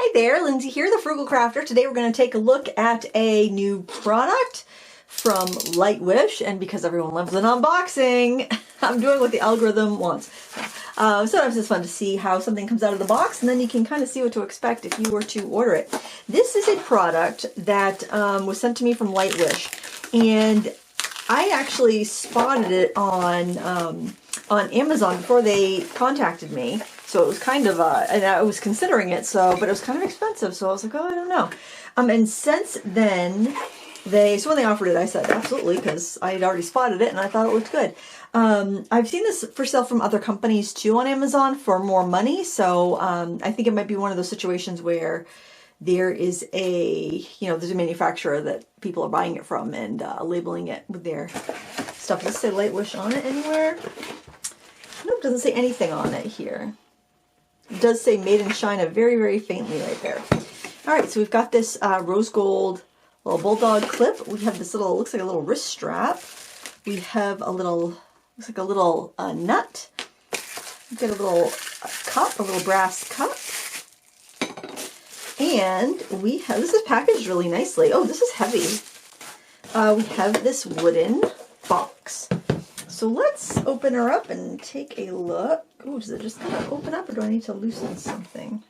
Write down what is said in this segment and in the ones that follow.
Hi there, Lindsay here, the Frugal Crafter. Today we're going to take a look at a new product from Lightwish, and because everyone loves an unboxing, I'm doing what the algorithm wants. Sometimes it's fun to see how something comes out of the box, and then you can kind of see what to expect if you were to order it. This is a product that was sent to me from Lightwish, and I actually spotted it on Amazon before they contacted me. So it was kind of, and I was considering it, but it was kind of expensive. So I was like, oh, I don't know. And since then, so when they offered it, I said, absolutely, because I had already spotted it and I thought it looked good. I've seen this for sale from other companies too on Amazon for more money. So I think it might be one of those situations where there is there's a manufacturer that people are buying it from and labeling it with their stuff. Does it say Lightwish on it anywhere? Nope, doesn't say anything on it here. It does say made in China very, very faintly right there. All right, so we've got this rose gold little bulldog clip. We have this little, looks like a little wrist strap. We have a little, looks like a little nut. We've got a little cup, a little brass cup. And we have, this is packaged really nicely. Oh, this is heavy. We have this wooden box. So let's open her up and take a look. Oh, does it just kind of open up or do I need to loosen something?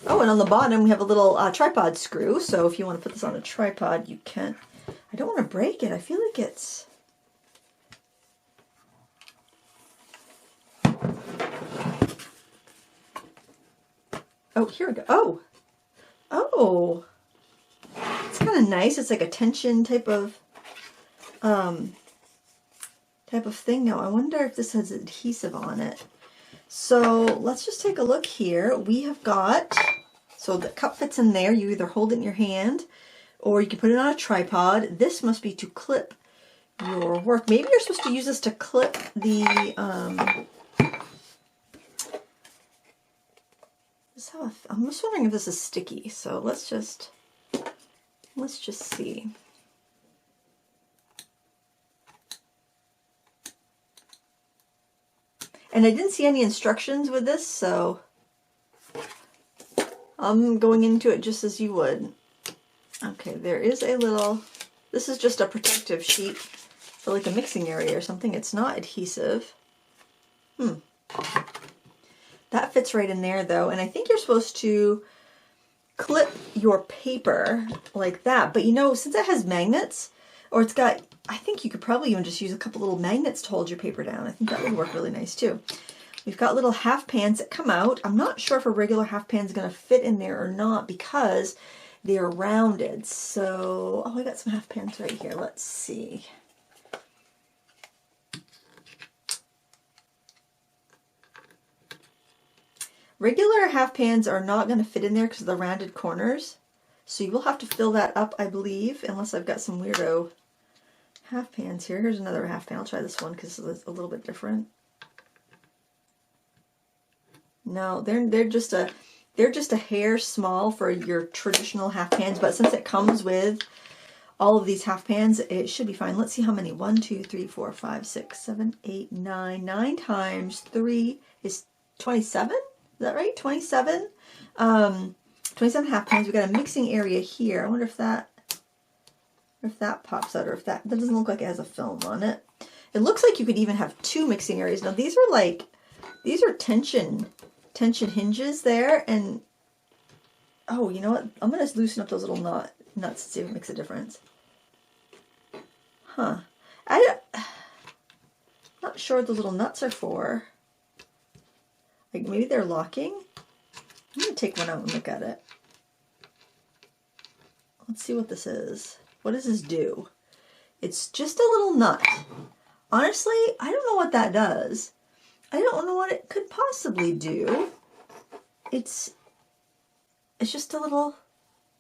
Oh, and on the bottom we have a little tripod screw. So if you want to put this on a tripod, you can. I don't want to break it. I feel like it's... Oh, here we go. Oh! Oh! It's kind of nice. It's like a tension type of thing. Now I wonder if this has adhesive on it. So let's just take a look here. We have got, so the cup fits in there. You either hold it in your hand or you can put it on a tripod. This must be to clip your work. Maybe you're supposed to use this to clip the I'm just wondering if this is sticky. So let's just see. And I didn't see any instructions with this, so I'm going into it just as you would. Okay, there is a little, this is just a protective sheet for like a mixing area or something. It's not adhesive. That fits right in there though, and I think you're supposed to clip your paper like that. But you know, since it has magnets, or it's got, I think you could probably even just use a couple little magnets to hold your paper down. I think that would work really nice too. We've got little half pans that come out. I'm not sure if a regular half pan is going to fit in there or not because they're rounded. So, oh, I got some half pans right here. Let's see. Regular half pans are not going to fit in there because of the rounded corners. So you will have to fill that up, I believe, unless I've got some weirdo half pans here. Here's another half pan. I'll try this one because it's a little bit different. No, they're just a hair small for your traditional half pans, but since it comes with all of these half pans, it should be fine. Let's see how many. 1, 2, 3, 4, 5, 6, 7, 8, 9. 9 times 3 is 27. Is that right? 27. 27 half pans. We've got a mixing area here. I wonder if that pops out, or if that doesn't look like it has a film on it. It looks like you could even have 2 mixing areas. Now these are tension hinges there, and oh, you know what? I'm gonna loosen up those little nuts and see if it makes a difference. Huh? I'm not sure what those little nuts are for. Like maybe they're locking. I'm gonna take one out and look at it. Let's see what this is. What does this do? It's just a little nut. Honestly, I don't know what that does. I don't know what it could possibly do. It's just a little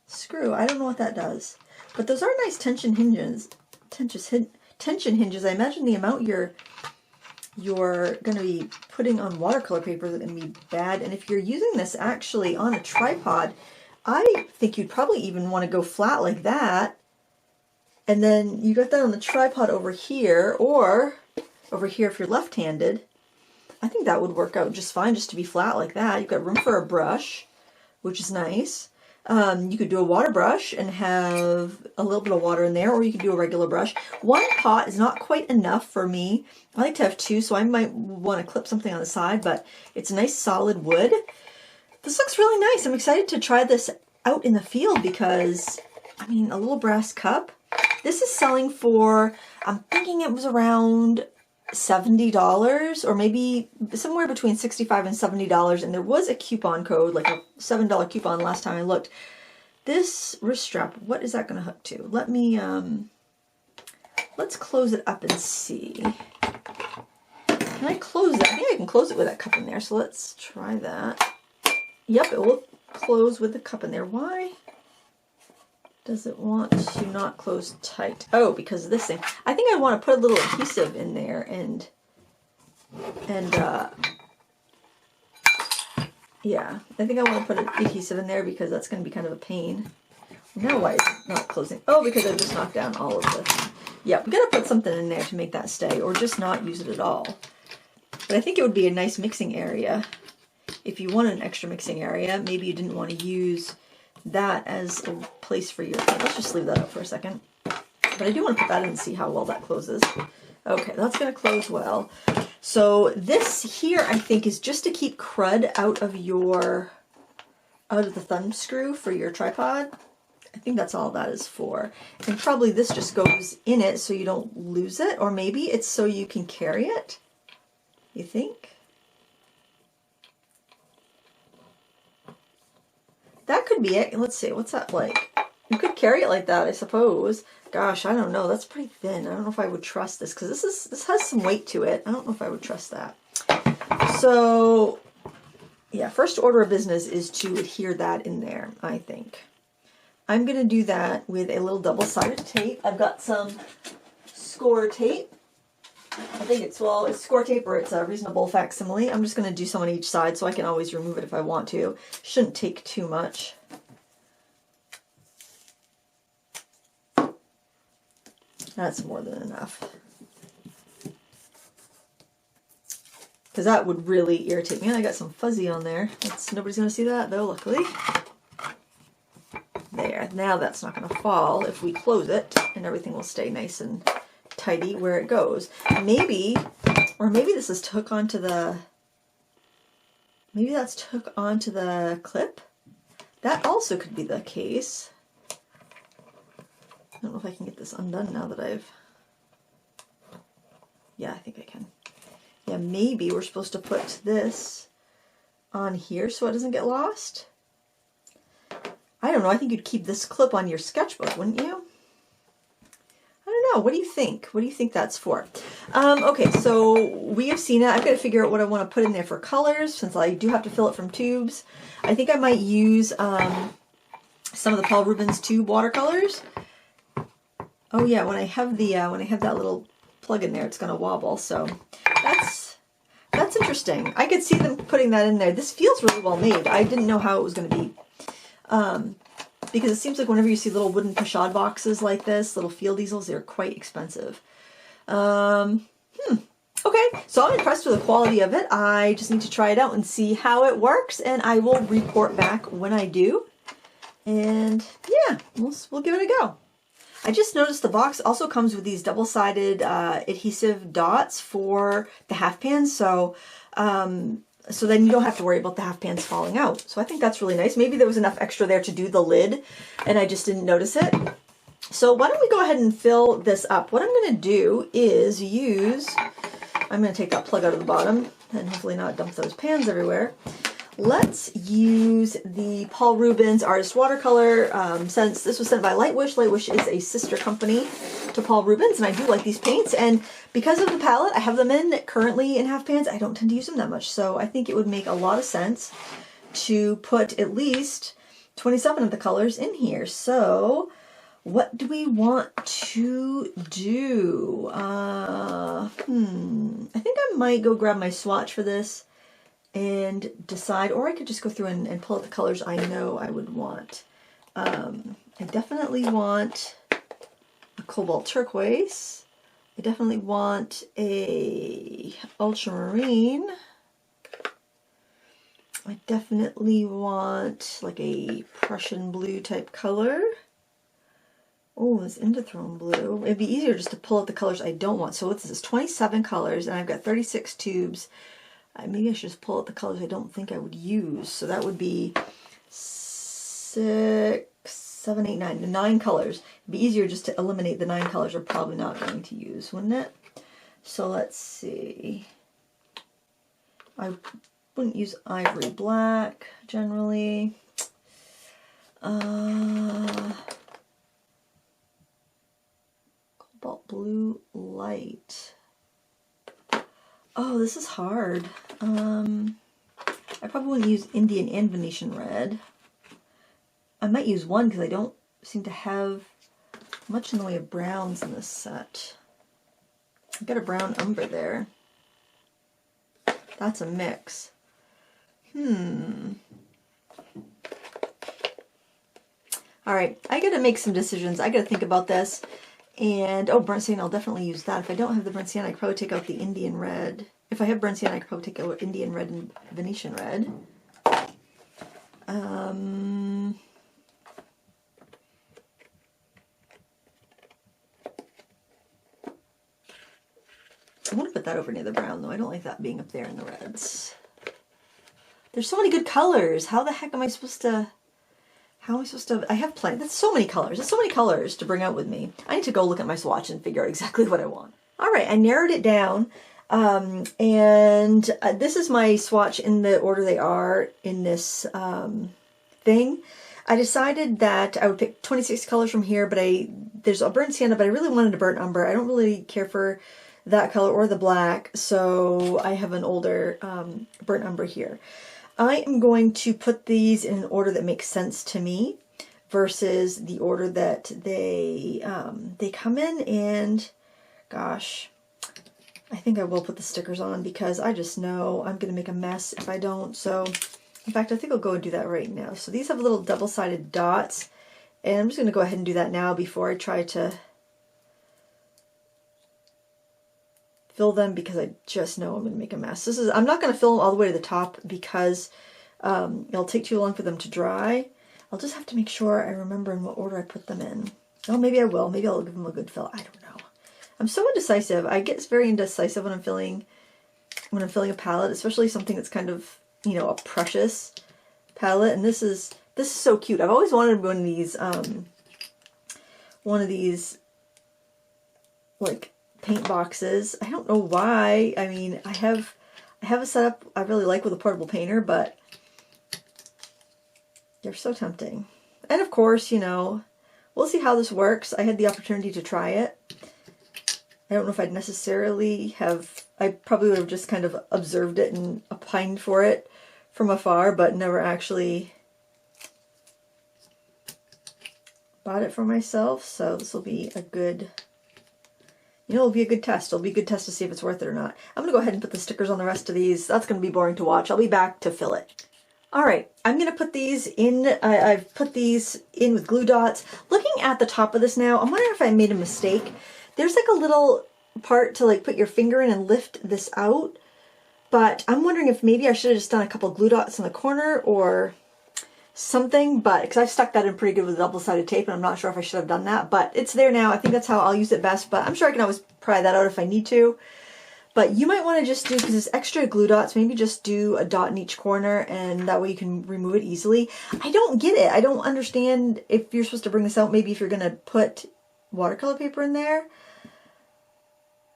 screw. I don't know what that does. But those are nice tension hinges. Tension hinges. I imagine the amount you're going to be putting on watercolor paper is going to be bad. And if you're using this actually on a tripod, I think you'd probably even want to go flat like that. And then you got that on the tripod over here, or over here if you're left-handed. I think that would work out just fine just to be flat like that. You've got room for a brush, which is nice. You could do a water brush and have a little bit of water in there, or you could do a regular brush. One pot is not quite enough for me. I like to have two, so I might want to clip something on the side, but it's a nice solid wood. This looks really nice. I'm excited to try this out in the field because, I mean, a little brass cup. This is selling for, I'm thinking it was around $70 or maybe somewhere between $65 and $70, and there was a coupon code, like a $7 coupon last time I looked. This wrist strap, what is that going to hook to? Let me let's close it up and see. Can I close that? I think I can close it with that cup in there, so let's try that. Yep, it will close with the cup in there. Why does it want to not close tight? Oh, because of this thing. I think I want to put a little adhesive in there and yeah, I think I want to put an adhesive in there because that's going to be kind of a pain. Now why is it not closing? Oh, because I've just knocked down all of this. Yeah, we got to put something in there to make that stay, or just not use it at all. But I think it would be a nice mixing area. If you wanted an extra mixing area, maybe you didn't want to use that as a place for your paint. Let's just leave that up for a second. But I do want to put that in and see how well that closes. Okay, that's going to close well. So this here, I think, is just to keep crud out of the thumb screw for your tripod. I think that's all that is for. And probably this just goes in it so you don't lose it, or maybe it's so you can carry it. You think? That could be it. Let's see, what's that like? You could carry it like that, I suppose. Gosh, I don't know. That's pretty thin. I don't know if I would trust this because this has some weight to it. I don't know if I would trust that. So, yeah, first order of business is to adhere that in there, I think. I'm going to do that with a little double-sided tape. I've got some score tape. I think it's score tape or it's a reasonable facsimile. I'm just going to do some on each side so I can always remove it if I want to. Shouldn't take too much. That's more than enough. Because that would really irritate me. And I got some fuzzy on there. Nobody's going to see that though, luckily. There. Now that's not going to fall if we close it, and everything will stay nice and tidy where it goes. Maybe this is to hook onto the, maybe that's to hook onto the clip. That also could be the case. I don't know if I can get this undone now that I've, yeah, I think I can. Yeah, maybe we're supposed to put this on here so it doesn't get lost. I don't know, I think you'd keep this clip on your sketchbook, wouldn't you? I don't know, what do you think? What do you think that's for? Okay, so we have seen it. I've got to figure out what I want to put in there for colors, since I do have to fill it from tubes. I think I might use some of the Paul Rubens tube watercolors. Oh yeah, when I have that little plug in there, it's going to wobble, so that's interesting. I could see them putting that in there. This feels really well made. I didn't know how it was going to be. Because it seems like whenever you see little wooden pochade boxes like this, little field easels, they're quite expensive. Okay, so I'm impressed with the quality of it. I just need to try it out and see how it works, and I will report back when I do. And yeah, we'll give it a go. I just noticed the box also comes with these double-sided adhesive dots for the half pans, so then you don't have to worry about the half pans falling out. So I think that's really nice. Maybe there was enough extra there to do the lid and I just didn't notice it. So why don't we go ahead and fill this up. What I'm going to do is I'm going to take that plug out of the bottom and hopefully not dump those pans everywhere. Let's use the Paul Rubens Artist Watercolor. Since this was sent by Lightwish. Lightwish is a sister company to Paul Rubens, and I do like these paints. And because of the palette, I have them currently in half pans. I don't tend to use them that much, so I think it would make a lot of sense to put at least 27 of the colors in here. So what do we want to do? I think I might go grab my swatch for this and decide, or I could just go through and pull out the colors I know I would want. I definitely want a cobalt turquoise. I definitely want a ultramarine. I definitely want like a Prussian blue type color. Oh, this Indothrone blue. It'd be easier just to pull out the colors I don't want. So this is 27 colors, and I've got 36 tubes. Maybe I should just pull out the colors I don't think I would use. So that would be 6, 7, 8, 9. The 9 colors. It'd be easier just to eliminate the 9 colors we're probably not going to use, wouldn't it? So let's see. I wouldn't use ivory black generally. Cobalt blue light. Oh, this is hard. I probably wouldn't use Indian and Venetian red. I might use one because I don't seem to have much in the way of browns in this set. I've got a brown umber there. That's a mix. Alright, I gotta make some decisions. I gotta think about this. And, oh, burnt sienna, I'll definitely use that. If I don't have the burnt sienna, I could probably take out the Indian red. If I have burnt sienna, I could probably take out Indian red and Venetian red. I want to put that over near the brown, though. I don't like that being up there in the reds. There's so many good colors. How the heck am I supposed to... How am I supposed to... I have plenty. That's so many colors. That's so many colors to bring out with me. I need to go look at my swatch and figure out exactly what I want. All right, I narrowed it down. This is my swatch in the order they are in this thing. I decided that I would pick 26 colors from here, but there's a burnt sienna, but I really wanted a burnt umber. I don't really care for that color or the black, so I have an older burnt umber here. I am going to put these in an order that makes sense to me versus the order that they come in, and gosh, I think I will put the stickers on because I just know I'm going to make a mess if I don't. So, in fact, I think I'll go and do that right now. So these have little double-sided dots, and I'm just going to go ahead and do that now before I try to fill them because I just know I'm going to make a mess. I'm not going to fill them all the way to the top because it'll take too long for them to dry. I'll just have to make sure I remember in what order I put them in. Oh, maybe I will. Maybe I'll give them a good fill. I don't know. I'm so indecisive. I get very indecisive when I'm filling a palette, especially something that's kind of, you know, a precious palette. And this is so cute. I've always wanted one of these like paint boxes. I don't know why. I mean, I have a setup I really like with a portable painter, but they're so tempting. And of course, you know, we'll see how this works. I had the opportunity to try it. I don't know if I'd necessarily have, I probably would have just kind of observed it and opined for it from afar, but never actually bought it for myself. So this will be a good, you know, it'll be a good test. It'll be a good test to see if it's worth it or not. I'm going to go ahead and put the stickers on the rest of these. That's going to be boring to watch. I'll be back to fill it. All right, I'm going to put these in. I've put these in with glue dots. Looking at the top of this now, I'm wondering if I made a mistake. There's like a little part to like put your finger in and lift this out. But I'm wondering if maybe I should have just done a couple glue dots in the corner or something, but because I've stuck that in pretty good with double-sided tape, and I'm not sure if I should have done that, but it's there now. I think that's how I'll use it best, but I'm sure I can always pry that out if I need to. But you might want to just do, because it's extra glue dots, maybe just do a dot in each corner, and that way you can remove it easily. I don't get it. I don't understand if you're supposed to bring this out, maybe if you're going to put watercolor paper in there.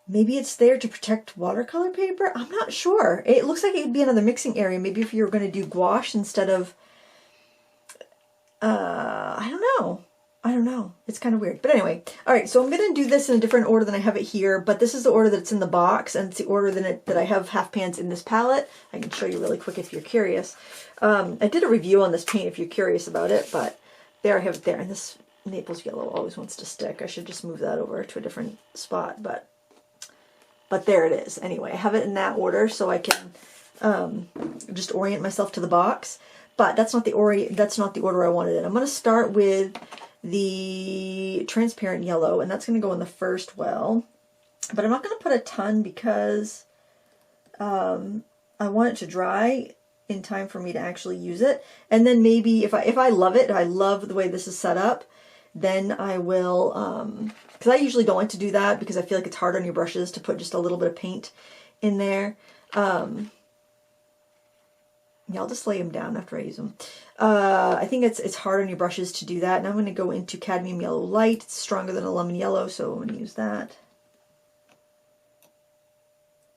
Maybe it's there to protect watercolor paper? I'm not sure. It looks like it would be another mixing area. Maybe if you were going to do gouache instead of... I don't know. It's kind of weird. But anyway, all right, so I'm going to do this in a different order than I have it here, but this is the order that's in the box, and it's the order that I have half pans in this palette. I can show you really quick if you're curious. I did a review on this paint if you're curious about it, but there I have it there. And this Naples yellow always wants to stick. I should just move that over to a different spot, but there it is. Anyway, I have it in that order so I can just orient myself to the box. But that's not the order I wanted in. I'm going to start with the transparent yellow, and that's going to go in the first well. But I'm not going to put a ton because I want it to dry in time for me to actually use it. And then maybe if I love it, if I love the way this is set up, then I will, because I usually don't like to do that because I feel like it's hard on your brushes to put just a little bit of paint in there. Yeah, I'll just lay them down after I use them. I think it's hard on your brushes to do that. And I'm going to go into cadmium yellow light. It's stronger than a lemon yellow, so I'm going to use that.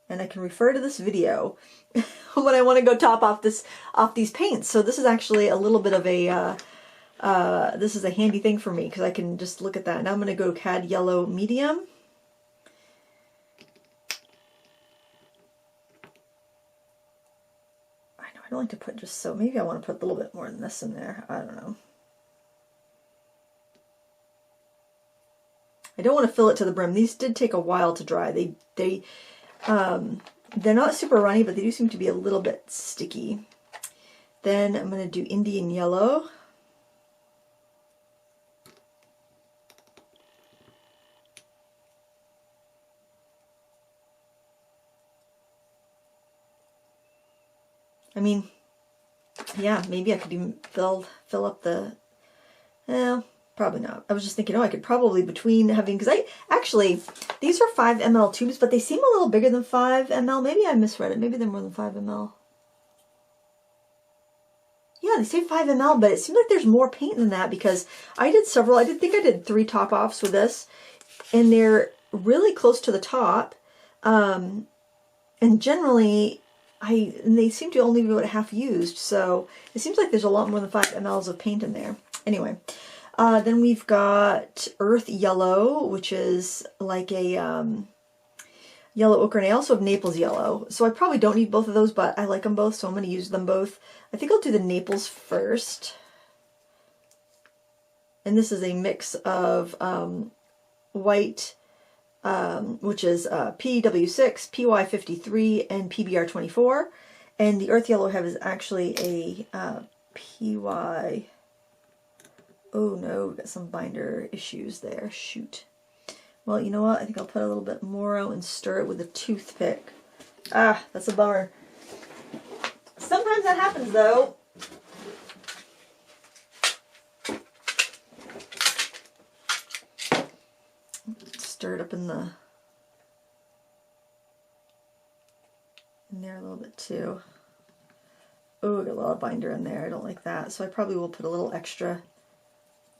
And I can refer to this video when I want to go top off these paints. So this is actually a little bit of a this is a handy thing for me because I can just look at that. Now I'm going to go cad yellow medium. I don't like to put just so. Maybe I want to put a little bit more than this in there. I don't know. I don't want to fill it to the brim. These did take a while to dry. They're not super runny, but they do seem to be a little bit sticky. Then I'm going to do Indian yellow. I mean, yeah, maybe I could even fill up the, probably not. I was just thinking, oh, I could probably between having, because these are 5 ml tubes, but they seem a little bigger than 5 ml. Maybe I misread it. Maybe they're more than 5 ml. Yeah, they say 5 ml, but it seems like there's more paint than that because I did several. I think I did 3 top offs with this, and they're really close to the top. And generally, and they seem to only be about half used, so it seems like there's a lot more than 5 mLs of paint in there. Anyway, then we've got Earth Yellow, which is like a yellow ochre, and I also have Naples Yellow. So I probably don't need both of those, but I like them both, so I'm going to use them both. I think I'll do the Naples first. And this is a mix of white, which is PW6, PY53, and PBR24. And the Earth Yellow I have is actually a PY... Oh no, we've got some binder issues there. Shoot. Well, you know what? I think I'll put a little bit more out and stir it with a toothpick. Ah, that's a bummer. Sometimes that happens though. Stir it up in there a little bit too. Oh, I got a lot of binder in there. I don't like that. So I probably will put a little extra.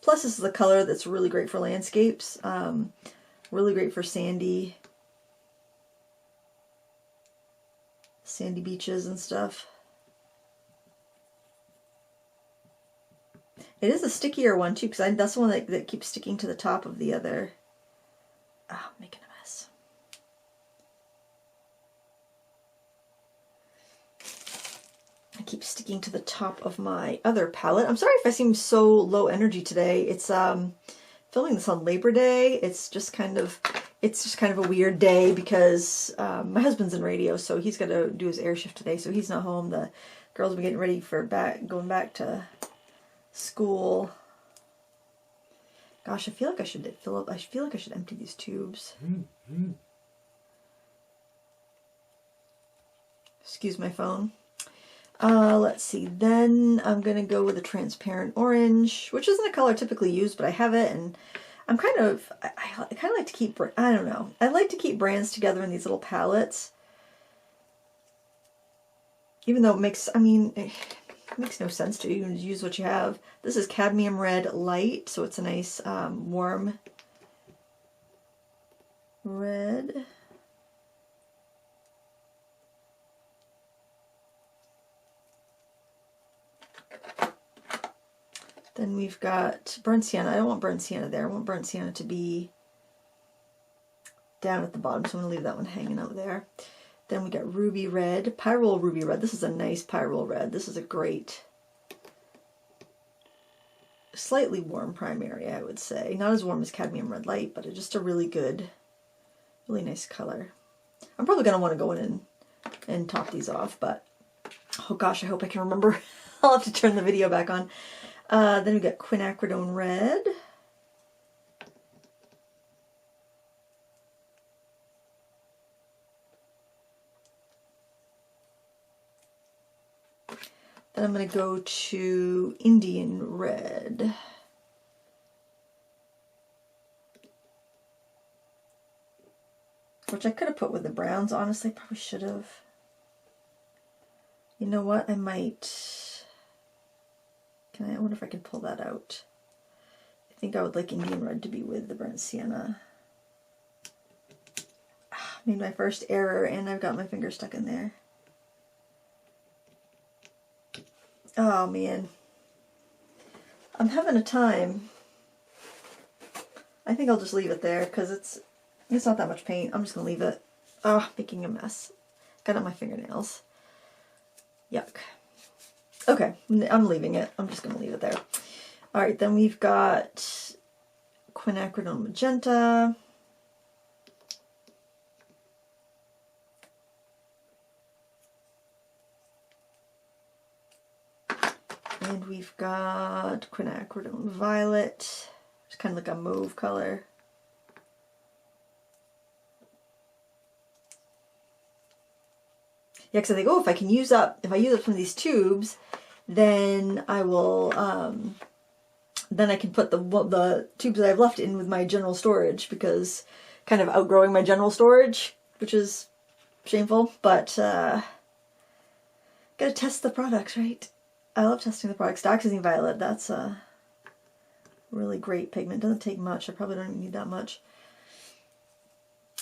Plus this is a color that's really great for landscapes. Really great for sandy beaches and stuff. It is a stickier one too, because that's the one that keeps sticking to the top of the other. Oh, I'm making a mess. I keep sticking to the top of my other palette. I'm sorry if I seem so low energy today. It's filming this on Labor Day. It's just kind of a weird day because my husband's in radio, so he's got to do his air shift today, so he's not home. The girls will be getting ready for going back to school. Gosh, I feel like I should fill up. I feel like I should empty these tubes. Excuse my phone. Let's see. Then I'm gonna go with a transparent orange, which isn't a color typically used, but I have it, and I'm I kind of like to keep. I don't know. I like to keep brands together in these little palettes, even though it makes. I mean. It makes no sense to even use what you have. This is cadmium red light, so it's a nice warm red. Then we've got burnt sienna. I don't want burnt sienna there. I want burnt sienna to be down at the bottom, so I'm going to leave that one hanging out there. Then we got ruby red, pyrrole ruby red. This is a nice pyrrole red. This is a great, slightly warm primary, I would say. Not as warm as cadmium red light, but just a really good, really nice color. I'm probably going to want to go in and top these off, but oh gosh, I hope I can remember. I'll have to turn the video back on. Then we got quinacridone red. Then I'm going to go to Indian red. Which I could have put with the browns, honestly. Probably should have. You know what? I might... I wonder if I can pull that out. I think I would like Indian red to be with the burnt sienna. Made my first error and I've got my finger stuck in there. Oh man. I'm having a time. I think I'll just leave it there because it's not that much paint. I'm just going to leave it. Oh, making a mess. Got on my fingernails. Yuck. Okay, I'm leaving it. I'm just going to leave it there. Alright, then we've got quinacridone magenta. And we've got quinacridone violet. It's kind of like a mauve color. Yeah, because I think, oh, if I use up some of these tubes, then I will, then I can put the tubes that I've left in with my general storage, because kind of outgrowing my general storage, which is shameful, but gotta test the products, right? I love testing the products. Dioxazine violet, that's a really great pigment. Doesn't take much. I probably don't even need that much.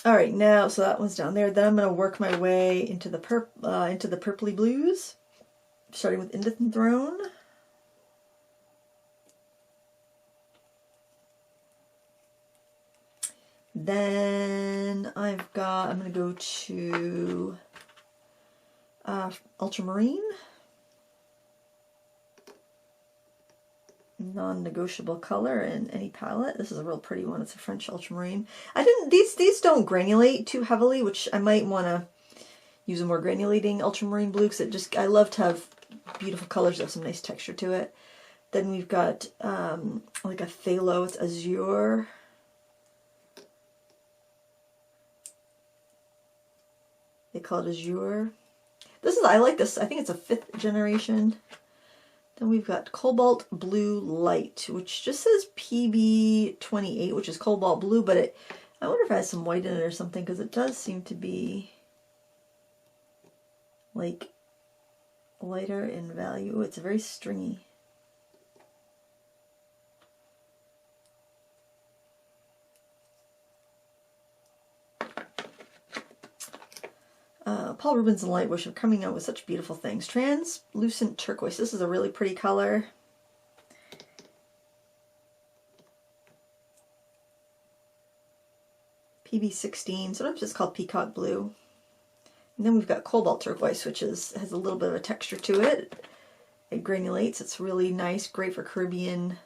Alright, now, so that one's down there. Then I'm going to work my way into the purpley blues, starting with Indith Throne. Then I'm going to go to Ultramarine. Non-negotiable color in any palette. This is a real pretty one. It's a French ultramarine. These don't granulate too heavily, which I might want to use a more granulating ultramarine blue, because I love to have beautiful colors that have some nice texture to it. Then we've got like a phthalo. It's azure. They call it azure. I like this. I think it's a 5th generation. Then we've got Cobalt Blue Light, which just says PB28, which is cobalt blue, but I wonder if it has some white in it or something, because it does seem to be like lighter in value. Ooh, it's very stringy. Paul Rubens and Lightwish are coming out with such beautiful things. Translucent turquoise. This is a really pretty color. PB16. Sometimes it's called peacock blue. And then we've got cobalt turquoise, which has a little bit of a texture to it. It granulates. It's really nice. Great for Caribbean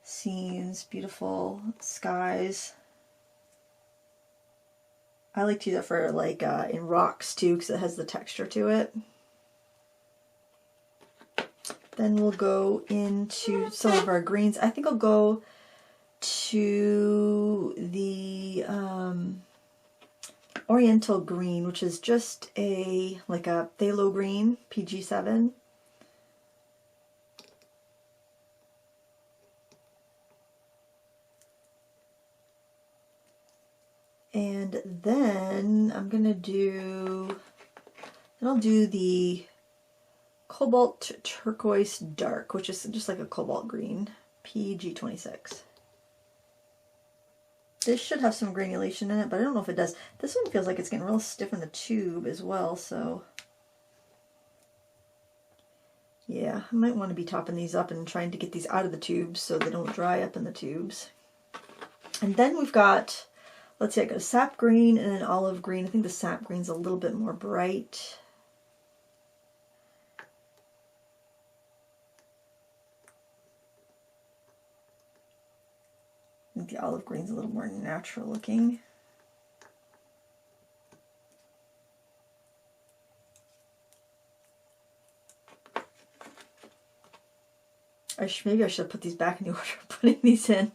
scenes. Beautiful skies. I like to use that for like in rocks too, because it has the texture to it. Then we'll go into some of our greens. I think I'll go to the Oriental green, which is just like a phthalo green, PG7. And then I'll do the Cobalt Turquoise Dark, which is just like a cobalt green, PG26. This should have some granulation in it, but I don't know if it does. This one feels like it's getting real stiff in the tube as well, so yeah, I might want to be topping these up and trying to get these out of the tubes so they don't dry up in the tubes. And then we've got, let's see, I got a sap green and an olive green. I think the sap green's a little bit more bright. I think the olive green's a little more natural looking. Maybe I should put these back in the order of putting these in.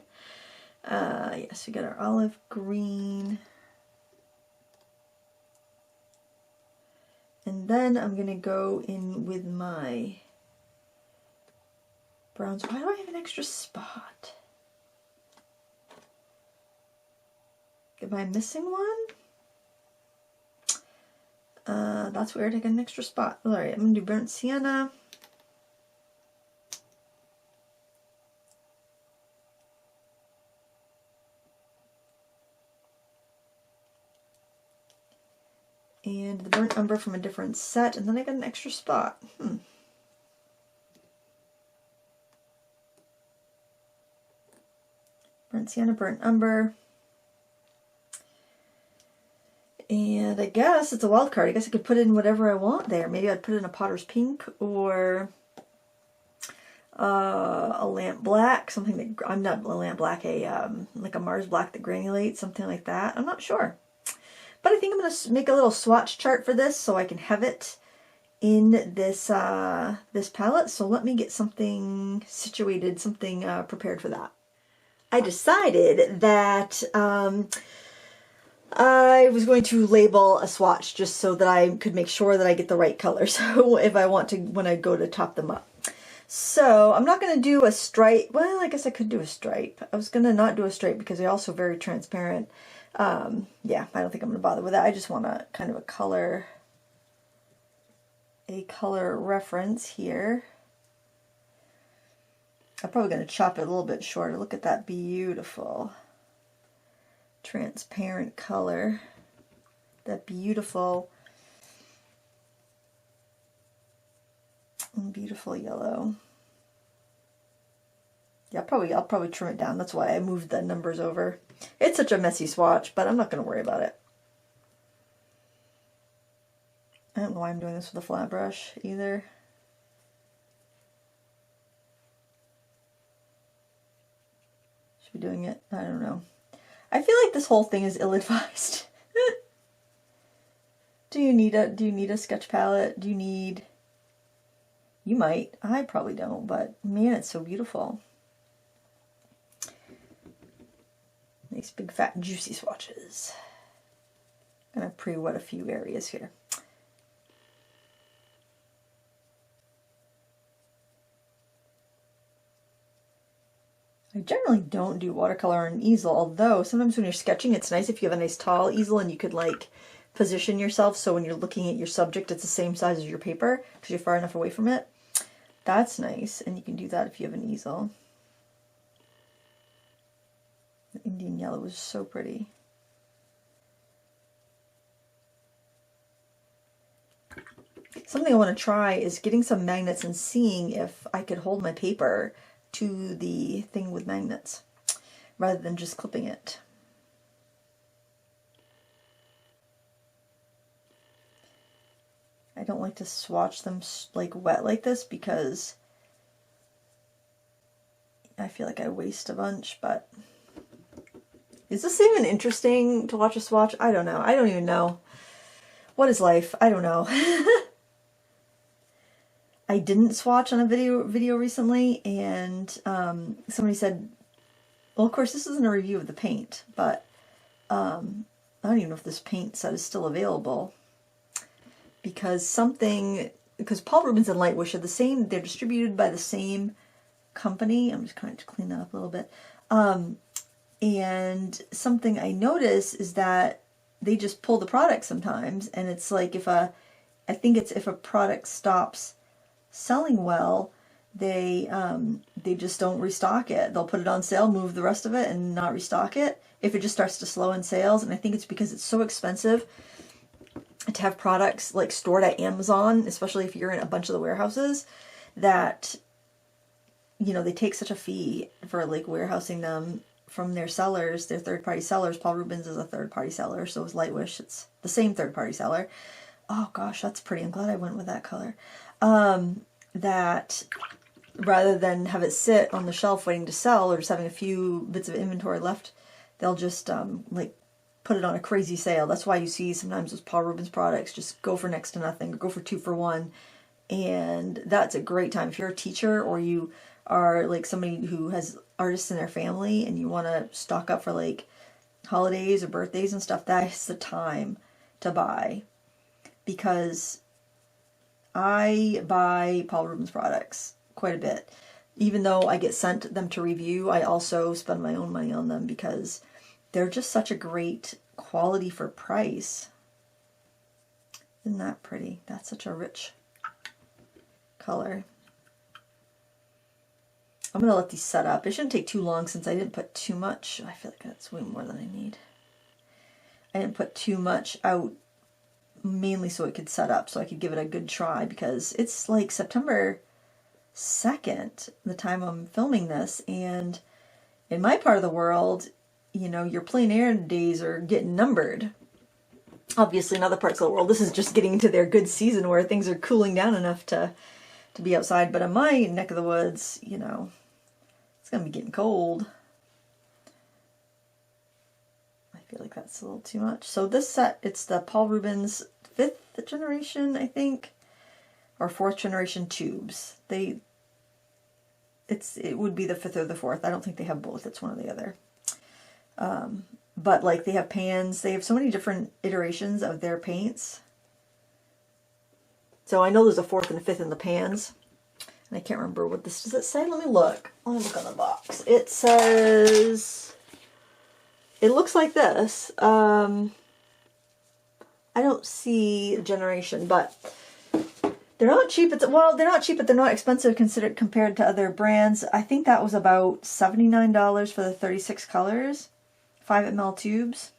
Yes, we got our olive green. And And then I'm going to go in with my browns. Why do I have an extra spot? Am I missing one? That's weird. I got an extra spot. Alright, I'm going to do burnt sienna. And the burnt umber from a different set, and then I got an extra spot. Burnt sienna, burnt umber. And I guess it's a wild card. I guess I could put in whatever I want there. Maybe I'd put in a potter's pink or a lamp black, something that, I'm not a lamp black, like a Mars black that granulates, something like that. I'm not sure. But I think I'm going to make a little swatch chart for this so I can have it in this this palette. So let me get something situated, something prepared for that. I decided that I was going to label a swatch just so that I could make sure that I get the right color. So if I want to, when I go to top them up. So I'm not going to do a stripe. Well, I guess I could do a stripe. I was going to not do a stripe because they're also very transparent. Yeah, I don't think I'm going to bother with that. I just want a kind of a color reference here. I'm probably going to chop it a little bit shorter. Look at that beautiful transparent color. That beautiful yellow. Yeah, I'll probably trim it down. That's why I moved the numbers over. It's such a messy swatch, but I'm not going to worry about it. I don't know why I'm doing this with a flat brush either. Should be doing it. I don't know. I feel like this whole thing is ill-advised. Do you need a sketch palette? You might. I probably don't, but man, it's so beautiful. Nice big fat juicy swatches. I'm gonna pre-wet a few areas here. I generally don't do watercolor on an easel, although sometimes when you're sketching, it's nice if you have a nice tall easel and you could like position yourself so when you're looking at your subject, it's the same size as your paper because you're far enough away from it. That's nice, and you can do that if you have an easel. The Indian yellow is so pretty. Something I want to try is getting some magnets and seeing if I could hold my paper to the thing with magnets rather than just clipping it. I don't like to swatch them like wet like this because I feel like I waste a bunch, but is this even interesting to watch a swatch? I don't know. I don't even know. What is life? I don't know. I didn't swatch on a video recently, and somebody said, well, of course, this isn't a review of the paint, but I don't even know if this paint set is still available. Because Paul Rubens and Lightwish are the same, they're distributed by the same company. I'm just trying to clean that up a little bit. And something I notice is that they just pull the product sometimes, and it's like if a product stops selling well, they just don't restock it. They'll put it on sale, move the rest of it, and not restock it if it just starts to slow in sales. And I think it's because it's so expensive to have products like stored at Amazon, especially if you're in a bunch of the warehouses, that, you know, they take such a fee for like warehousing them from their sellers, their third-party sellers. Paul Rubens is a third-party seller, so is Lightwish. It's the same third-party seller. Oh gosh, that's pretty. I'm glad I went with that color. That rather than have it sit on the shelf waiting to sell or just having a few bits of inventory left, they'll just like put it on a crazy sale. That's why you see sometimes those Paul Rubens products just go for next to nothing or go for 2 for 1. And that's a great time. If you're a teacher or you are like somebody who has artists in their family and you want to stock up for like holidays or birthdays and stuff, that is the time to buy. Because I buy Paul Rubens products quite a bit. Even though I get sent them to review, I also spend my own money on them because they're just such a great quality for price. Isn't that pretty? That's such a rich color. I'm going to let these set up. It shouldn't take too long since I didn't put too much. I feel like that's way more than I need. I didn't put too much out, mainly so it could set up, so I could give it a good try, because it's like September 2nd, the time I'm filming this, and in my part of the world, you know, your plein air days are getting numbered. Obviously in other parts of the world, this is just getting into their good season where things are cooling down enough to be outside, but in my neck of the woods, you know, it's going to be getting cold. I feel like that's a little too much. So this set, it's the Paul Rubens 5th generation, I think, or 4th generation tubes. It would be the 5th or the 4th. I don't think they have both. It's one or the other. But like they have pans. They have so many different iterations of their paints. So I know there's a 4th and a 5th in the pans. And I can't remember what this, does it say? Let me look. Let me look on the box. It says, it looks like this. I don't see a generation, but they're not cheap. Well, they're not cheap, but they're not expensive compared to other brands. I think that was about $79 for the 36 colors, 5 ml tubes.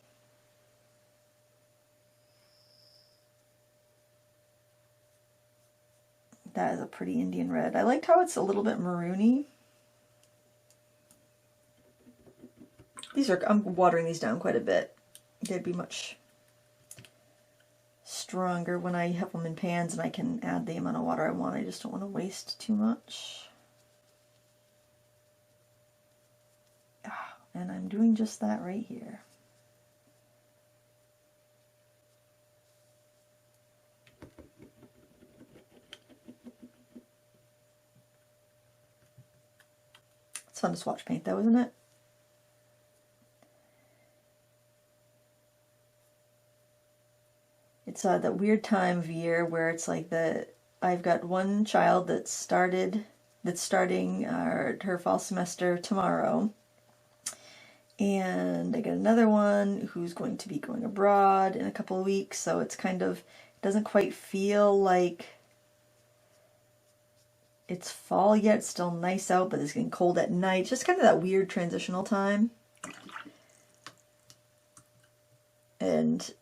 That is a pretty Indian red. I liked how it's a little bit maroony. I'm watering these down quite a bit. They'd be much stronger when I have them in pans and I can add the amount of water I want. I just don't want to waste too much. And I'm doing just that right here. It's fun to swatch paint though, isn't it? It's that weird time of year where it's like I've got one child that's starting her fall semester tomorrow, and I got another one who's going to be going abroad in a couple of weeks, so it's kind of, it doesn't quite feel like it's fall yet. It's still nice out, but it's getting cold at night. It's just kind of that weird transitional time. And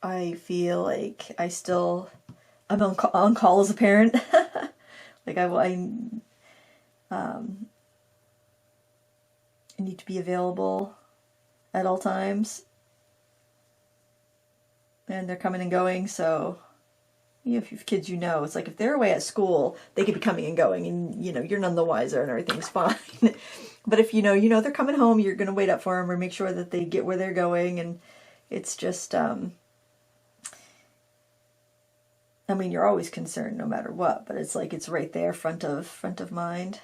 I feel like I'm on call as a parent. Like I need to be available at all times. And they're coming and going, so if you have kids, you know, it's like if they're away at school, they could be coming and going, and you know, you're none the wiser and everything's fine. But if you know they're coming home, you're going to wait up for them or make sure that they get where they're going, and it's just, I mean, you're always concerned no matter what, but it's like it's right there, front of mind.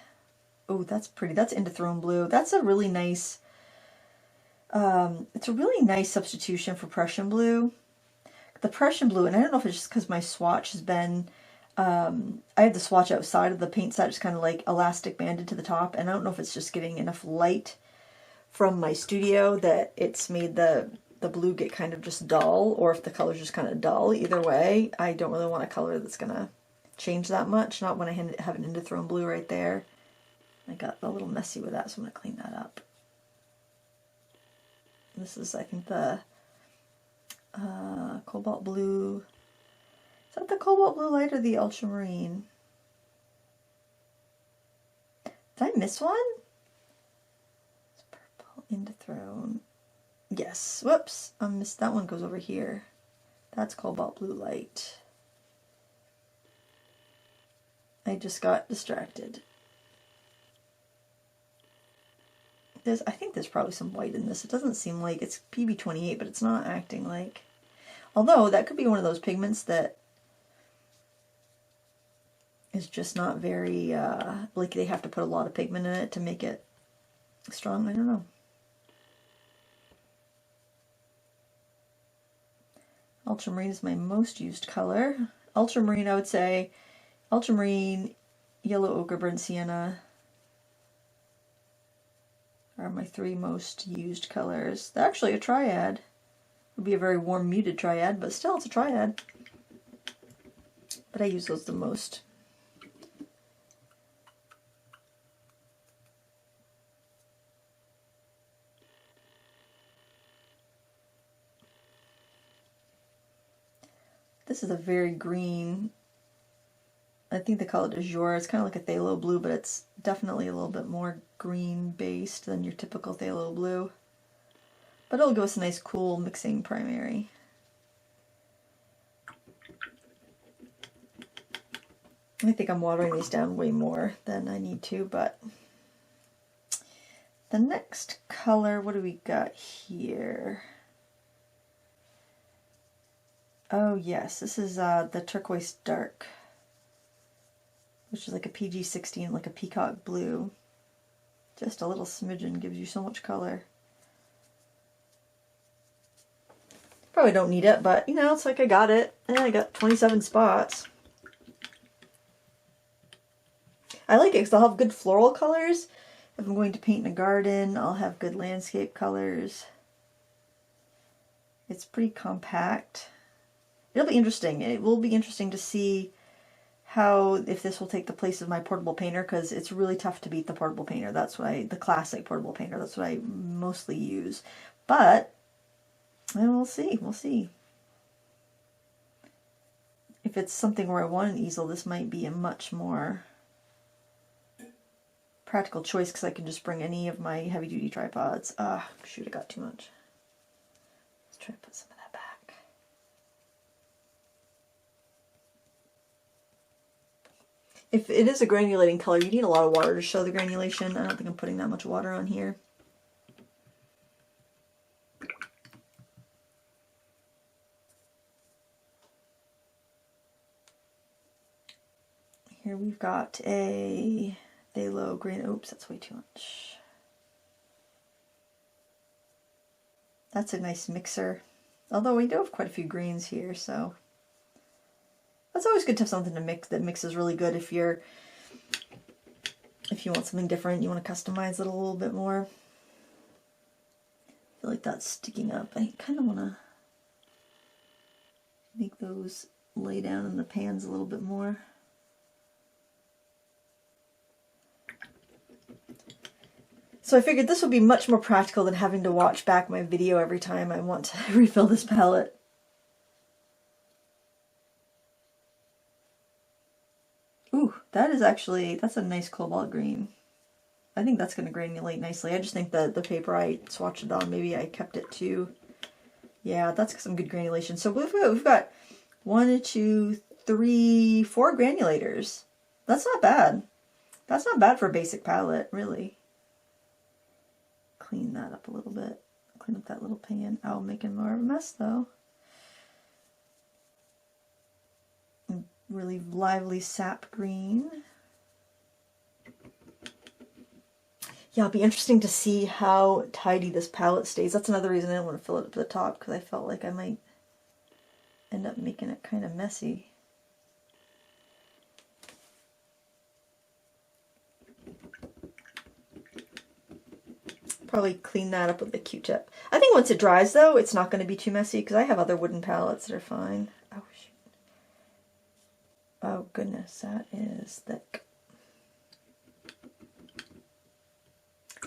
Oh, that's pretty. That's Indithrone blue. That's a really nice. It's a really nice substitution for Prussian blue. The Prussian blue, and I don't know if it's just because my swatch has been, I have the swatch outside of the paint set, just kind of like elastic banded to the top, and I don't know if it's just getting enough light from my studio that it's made the blue get kind of just dull, or if the color's just kind of dull. Either way, I don't really want a color that's going to change that much, not when I have an Indithrone blue right there. I got a little messy with that, so I'm going to clean that up. This is, I think, the cobalt blue. Is that the cobalt blue light or the ultramarine? Did I miss one? It's purple Indithrone. Yes. Whoops. I missed that one. Goes over here. That's cobalt blue light. I just got distracted. I think there's probably some white in this. It doesn't seem like it's PB28, but it's not acting like. Although that could be one of those pigments that is just not very, like they have to put a lot of pigment in it to make it strong. I don't know. Ultramarine is my most used color. ultramarine, I would say. Ultramarine, yellow ochre, burnt sienna are my three most used colors. They're actually a triad. It would be a very warm, muted triad, but still it's a triad. But I use those the most. This is a very green, I think they call it azure. It's kind of like a phthalo blue, but it's definitely a little bit more green based than your typical phthalo blue. But it'll give us a nice cool mixing primary. I think I'm watering these down way more than I need to, but the next color, what do we got here? Oh yes, this is the turquoise dark, which is like a PG-16, like a peacock blue. Just a little smidgen gives you so much color. Probably don't need it, but you know, it's like I got it, and I got 27 spots. I like it because I'll have good floral colors. If I'm going to paint in a garden, I'll have good landscape colors. It's pretty compact. It'll be interesting. It will be interesting to see how, if this will take the place of my portable painter, because it's really tough to beat the portable painter. That's what the classic portable painter, that's what I mostly use. But, and we'll see, If it's something where I want an easel, this might be a much more practical choice, because I can just bring any of my heavy-duty tripods. Ah, shoot, I got too much. Let's try to put some of that back. If it is a granulating color, you need a lot of water to show the granulation. I don't think I'm putting that much water on here. Here we've got a phthalo green. Oops, that's way too much. That's a nice mixer. Although we do have quite a few greens here, so that's always good to have something to mix that mixes really good if you want something different, you want to customize it a little bit more. I feel like that's sticking up. I kind of want to make those lay down in the pans a little bit more. So I figured this would be much more practical than having to watch back my video every time I want to refill this palette. Ooh, that's a nice cobalt green. I think that's going to granulate nicely. I just think that the paper I swatched it on, maybe I kept it too. Yeah, that's some good granulation. So we've got 1, 2, 3, 4 granulators. That's not bad. That's not bad for a basic palette, really. Clean that up a little bit. Clean up that little pan. Oh, making more of a mess though. Really lively sap green. Yeah, it'll be interesting to see how tidy this palette stays. That's another reason I didn't want to fill it up to the top, because I felt like I might end up making it kind of messy. Probably clean that up with a Q-tip. I think once it dries though, it's not going to be too messy, because I have other wooden palettes that are fine. Oh shoot. Oh goodness, that is thick.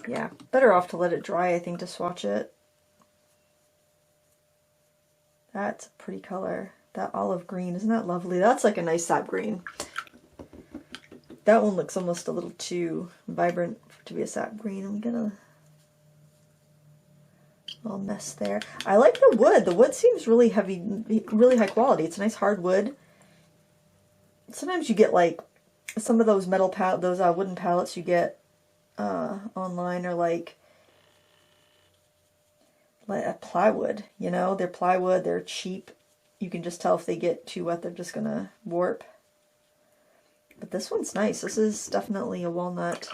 Yeah, better off to let it dry, I think, to swatch it. That's a pretty color. That olive green, isn't that lovely? That's like a nice sap green. That one looks almost a little too vibrant to be a sap green. I'm gonna... little mess there. I like the wood. The wood seems really heavy, really high quality. It's a nice hard wood. Sometimes you get like some of those wooden palettes you get online are like a plywood. You know, they're plywood. They're cheap. You can just tell if they get too wet, they're just gonna warp. But this one's nice. This is definitely a walnut.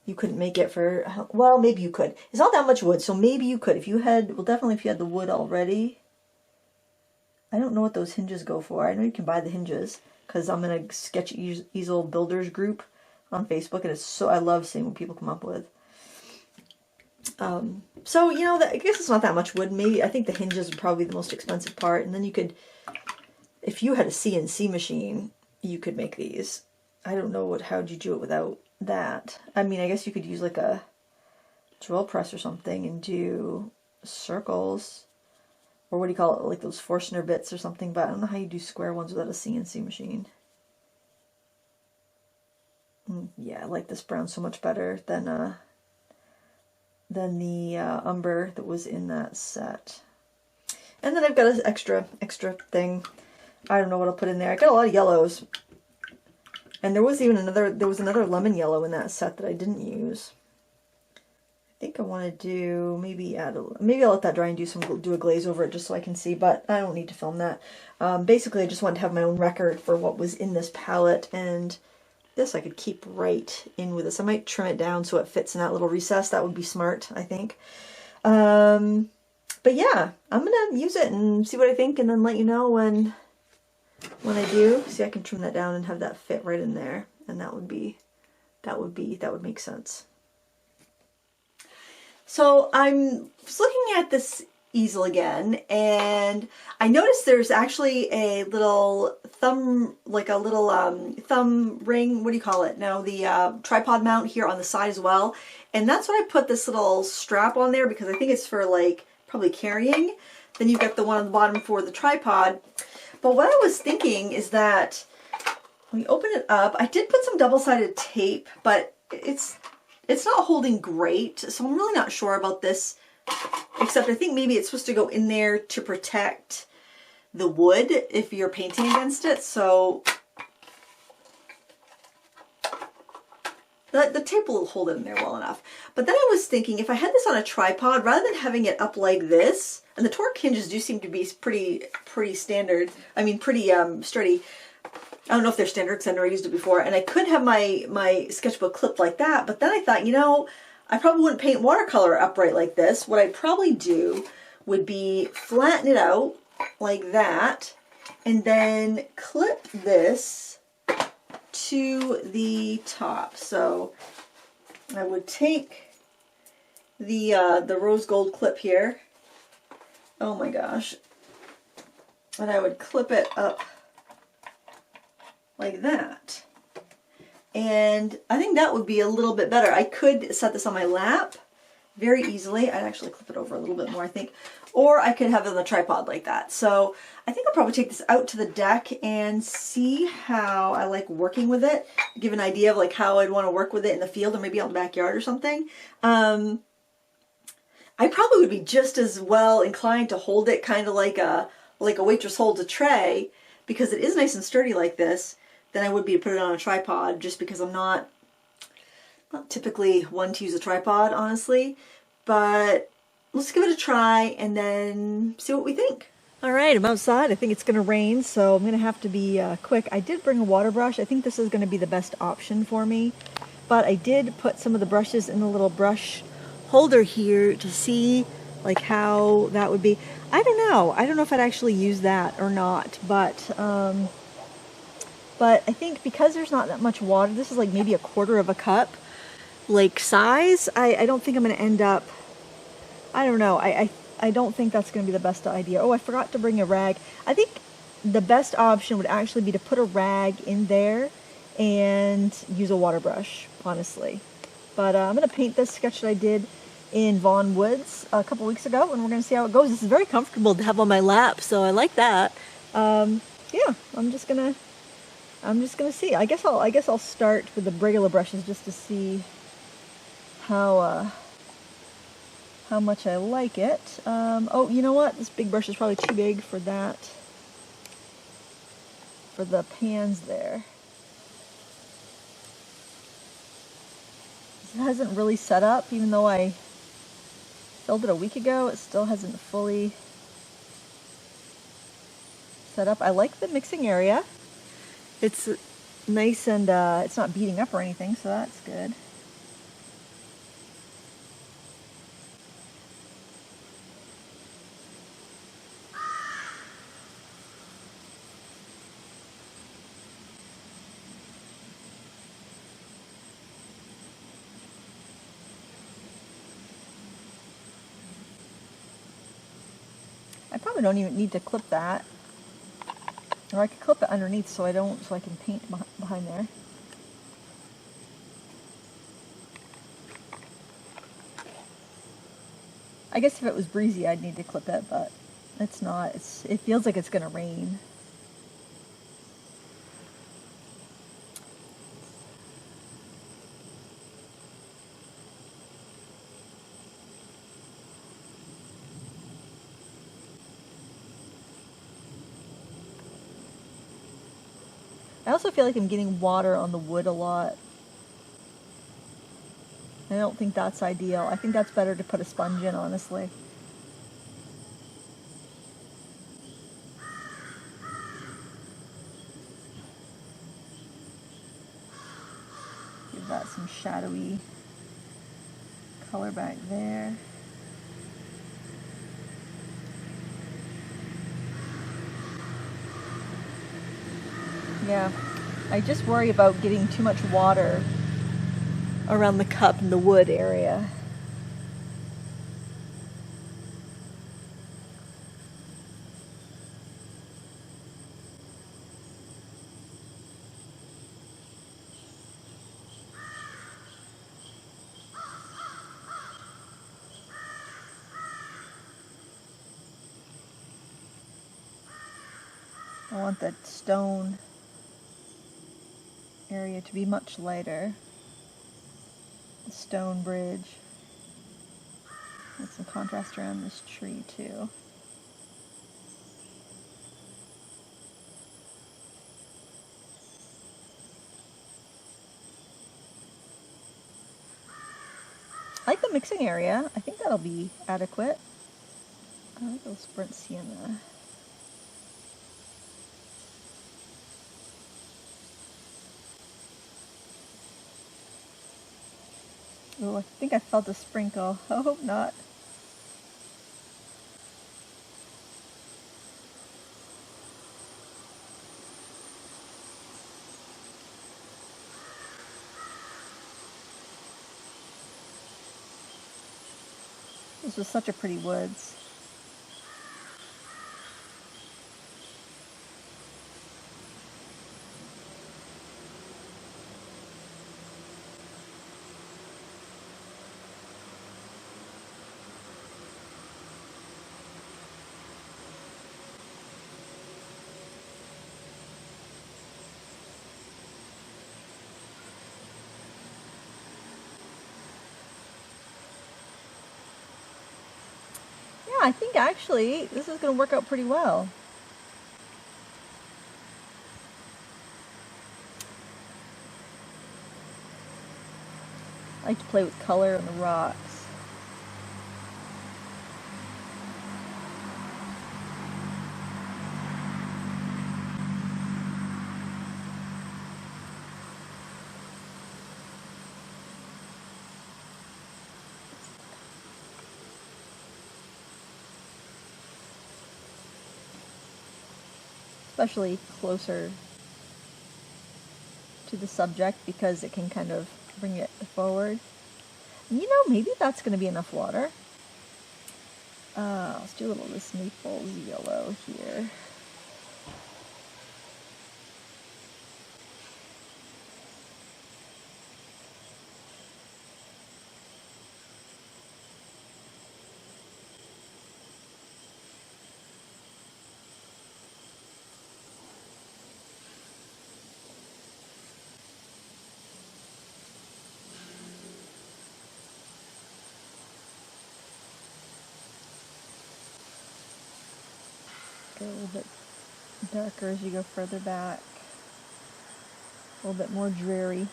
You couldn't make it for, well, maybe you could. It's not that much wood, so maybe you could. If you had, well, definitely if you had the wood already, I don't know what those hinges go for. I know you can buy the hinges because I'm in a sketch easel builders group on Facebook, and it's so, I love seeing what people come up with. So, you know, I guess it's not that much wood. Maybe, I think the hinges are probably the most expensive part. And then you could, if you had a CNC machine, you could make these. I don't know how'd you do it without that. I mean, I guess you could use like a drill press or something and do circles. Or what do you call it? Like those Forstner bits or something. But I don't know how you do square ones without a CNC machine. Yeah, I like this brown so much better than the umber that was in that set. And then I've got an extra thing. I don't know what I'll put in there. I got a lot of yellows. And there was another lemon yellow in that set that I didn't use. I think I want to do, maybe I'll let that dry and do a glaze over it just so I can see, but I don't need to film that. Basically, I just wanted to have my own record for what was in this palette, and this I could keep right in with this. I might trim it down so it fits in that little recess. That would be smart, I think. But yeah, I'm gonna use it and see what I think, and then let you know when I do. See, I can trim that down and have that fit right in there, and that would make sense. So I'm just looking at this easel again, and I noticed there's actually a little thumb, like a little thumb ring, what do you call it? No, the tripod mount here on the side as well. And that's what I put this little strap on there, because I think it's for like probably carrying. Then you've got the one on the bottom for the tripod. But what I was thinking is that when you open it up, I did put some double-sided tape, but it's not holding great, so I'm really not sure about this, except I think maybe it's supposed to go in there to protect the wood if you're painting against it. So the tape will hold it in there well enough. But then I was thinking, if I had this on a tripod, rather than having it up like this, and the torque hinges do seem to be pretty standard, I mean pretty sturdy. I don't know if they're standard because I've never used it before, and I could have my sketchbook clipped like that, but then I thought, you know, I probably wouldn't paint watercolor upright like this. What I'd probably do would be flatten it out like that, and then clip this to the top. So I would take the rose gold clip here, oh my gosh, and I would clip it up like that. And I think that would be a little bit better. I could set this on my lap very easily. I'd actually clip it over a little bit more, I think. Or I could have it on the tripod like that. So I think I'll probably take this out to the deck and see how I like working with it. Give an idea of like how I'd want to work with it in the field or maybe out in the backyard or something. I probably would be just as well inclined to hold it kind of like a waitress holds a tray, because it is nice and sturdy like this, than I would be to put it on a tripod, just because I'm not typically one to use a tripod, honestly. But let's give it a try and then see what we think. All right, I'm outside. I think it's going to rain, so I'm going to have to be quick. I did bring a water brush. I think this is going to be the best option for me. But I did put some of the brushes in the little brush holder here to see like how that would be. I don't know. I don't know if I'd actually use that or not, but I think because there's not that much water, this is like maybe a quarter of a cup like size, I don't think I'm going to end up, I don't know, I don't think that's going to be the best idea. Oh, I forgot to bring a rag. I think the best option would actually be to put a rag in there and use a water brush, honestly. But I'm going to paint this sketch that I did in Vaughan Woods a couple weeks ago, and we're going to see how it goes. This is very comfortable to have on my lap, so I like that. Yeah, I'm just gonna see. I guess I'll start with the regular brushes just to see how much I like it. Oh, you know what? This big brush is probably too big for that, for the pans there. It hasn't really set up, even though I filled it a week ago. It still hasn't fully set up. I like the mixing area. It's nice and it's not beating up or anything, so that's good. probably don't even need to clip that. Or I could clip it underneath so I can paint behind there. I guess if it was breezy I'd need to clip it, but it's not. It feels like it's gonna rain. I also feel like I'm getting water on the wood a lot. I don't think that's ideal. I think that's better to put a sponge in, honestly. Give that some shadowy color back there. Yeah, I just worry about getting too much water around the cup and the wood area. I want that stone area to be much lighter. The stone bridge. With some contrast around this tree too. I like the mixing area. I think that'll be adequate. I like those burnt sienna. Oh, I think I felt a sprinkle. I hope not. This was such a pretty woods. I think actually this is going to work out pretty well. I like to play with color on the rocks. Especially closer to the subject because it can kind of bring it forward. And you know, maybe that's going to be enough water. Let's do a little of this Naples yellow here. Go a little bit darker as you go further back. A little bit more dreary.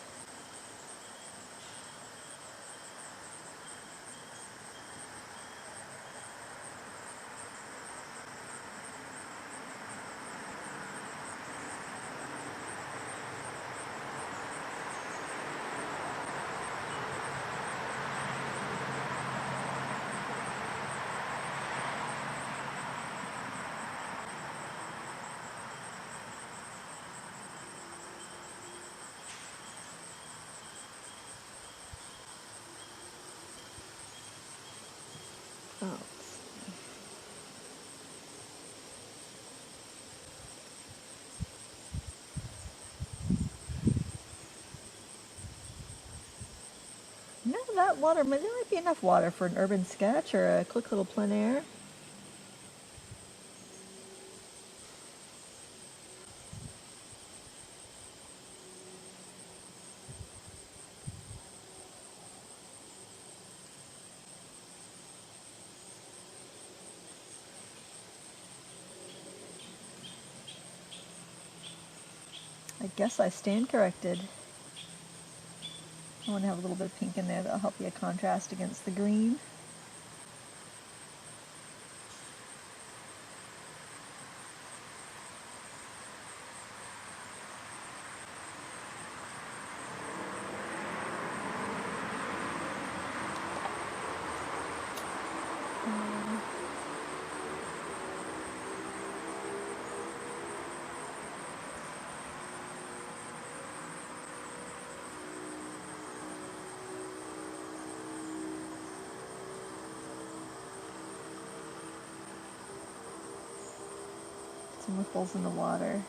water, there might be enough water for an urban sketch or a quick little plein air. I guess I stand corrected. I want to have a little bit of pink in there that'll help you contrast against the green. Some ripples in the water.